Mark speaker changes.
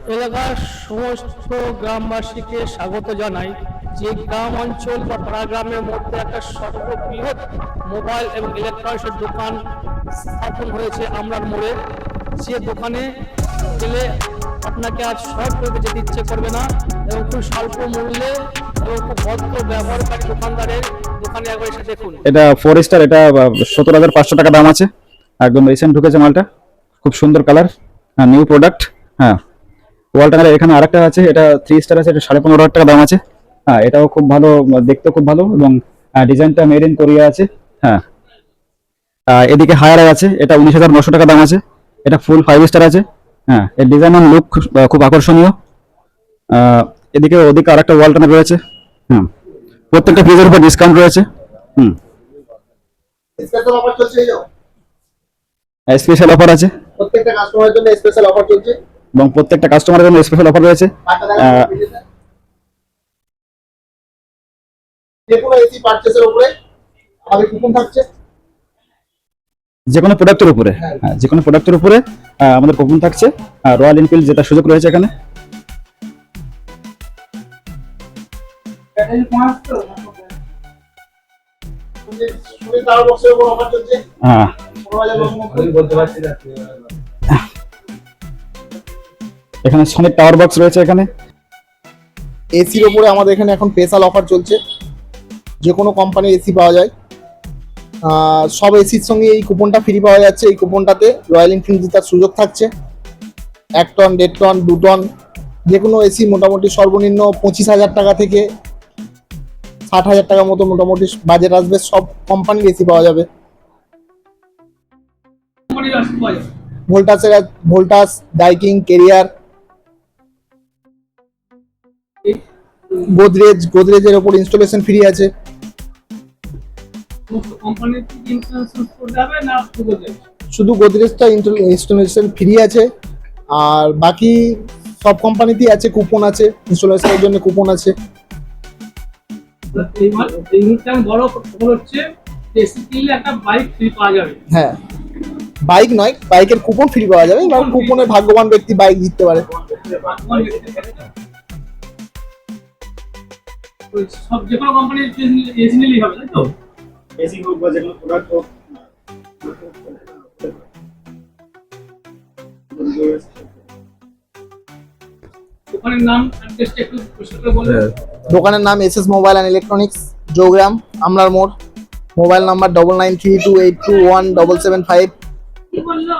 Speaker 1: এলাকার সমস্ত গ্রামবাসীকে স্বাগত জানাই। যে গ্রাম অঞ্চল বা পাড়া গ্রামের মধ্যে একটা সর্ববৃহৎ মোবাইল এবং ইলেকট্রনিক্সের দোকান স্থাপন হয়েছে আমরার মোড়ে, যে দোকানে গেলে আপনাকে আজ শর্ট করে যেতে ইচ্ছে করবে না এবং খুব স্বল্প মূল্যে এবং খুব ভদ্র ব্যবহারকারী দোকানদারের দোকানে একবার এসে দেখুন।
Speaker 2: এটা 4 স্টার, এটা 17,500 টাকা দাম আছে। একদম রিসেন্ট ঢুকেছে মালটা, খুব সুন্দর কালার, নিউ প্রোডাক্ট। হ্যাঁ, ওয়ালটাঙ্গারে এখানে আরেকটা আছে, এটা 3 স্টার আছে, এটা 15,500 টাকা দাম আছে। হ্যাঁ, এটাও খুব ভালো, দেখতে খুব ভালো এবং ডিজাইনটা মেড ইন কোরিয়া আছে। হ্যাঁ, এদিকে হায়ার আছে, এটা 19,900 টাকা দাম আছে, এটা ফুল 5 স্টার আছে। হ্যাঁ, এর ডিজাইন আর লুক খুব আকর্ষণীয়। এদিকে ওদিকে আরেকটা ওয়ালটাঙ্গার রয়েছে। হুম, প্রত্যেকটা পিসের উপর ডিসকাউন্ট রয়েছে। হুম,
Speaker 3: স্পেশাল অফার চলছে, এই যাও
Speaker 2: স্পেশাল অফার আছে,
Speaker 3: প্রত্যেকটা কাস্টমারের জন্য স্পেশাল অফার চলছে
Speaker 2: এবং প্রত্যেকটা কাস্টমারের জন্য স্পেশাল অফার রয়েছে।
Speaker 3: যে কোনো এসি পারচেজের উপরে আমাদের কুপন থাকছে,
Speaker 2: যে কোনো প্রোডাক্টের উপরে। হ্যাঁ, যে কোনো প্রোডাক্টের উপরে আমাদের কুপন থাকছে। রয়্যাল এনফিল্ড যেটা সুযোগ রয়েছে এখানে।
Speaker 3: তার বক্সের উপর অফার চলছে।
Speaker 2: হ্যাঁ, এখানে সনিক টাওয়ার বক্স রয়েছে এখানে।
Speaker 3: এসির উপরে আমাদের এখানে এখন স্পেশাল অফার চলছে, যে কোনো কোম্পানির এসি পাওয়া যায়। সব এসির সঙ্গে এই কুপনটা ফ্রি পাওয়া যাচ্ছে। এই কুপনটাতে রয়্যাল এনফিল্ড জেতার সুযোগ থাকছে। 1 টন, 1.5 টন, 2 টন, যে কোনো এসি মোটামুটি সর্বনিম্ন 25,000 টাকা থেকে 60,000 টাকার মতো মোটামুটি বাজেট আসবে। সব কোম্পানির এসি পাওয়া যাবে। ভোল্টাস, ডাইকিং, কেরিয়ার, গোদরেজের ওপর ইনস্টলেশন ফ্রি আছে। শুধু গোদরেজটা ইনস্টলেশন ফ্রি আছে, আর বাকি সব কোম্পানিতেই আছে, কুপন আছে, ইনস্টলেশনের জন্য কুপন আছে। হ্যাঁ, বাইক নয়, বাইকের কুপন ফ্রি পাওয়া যাবে, এবং কুপনের ভাগ্যবান ব্যক্তি বাইক জিততে পারে।
Speaker 1: সব যে কোনো কোম্পানির এসি নিলেই হবে, তাই তো?
Speaker 3: এসি হোক বা যে কোনো প্রোডাক্ট হোক।
Speaker 1: দোকানের নাম অ্যাড্রেসটা একটু পরিষ্কার করে বলবেন।
Speaker 3: দোকানের নাম SS mobile and electronics, Jaugram, আমলার মোড়। Mobile number 9932821775।
Speaker 1: কি বললো?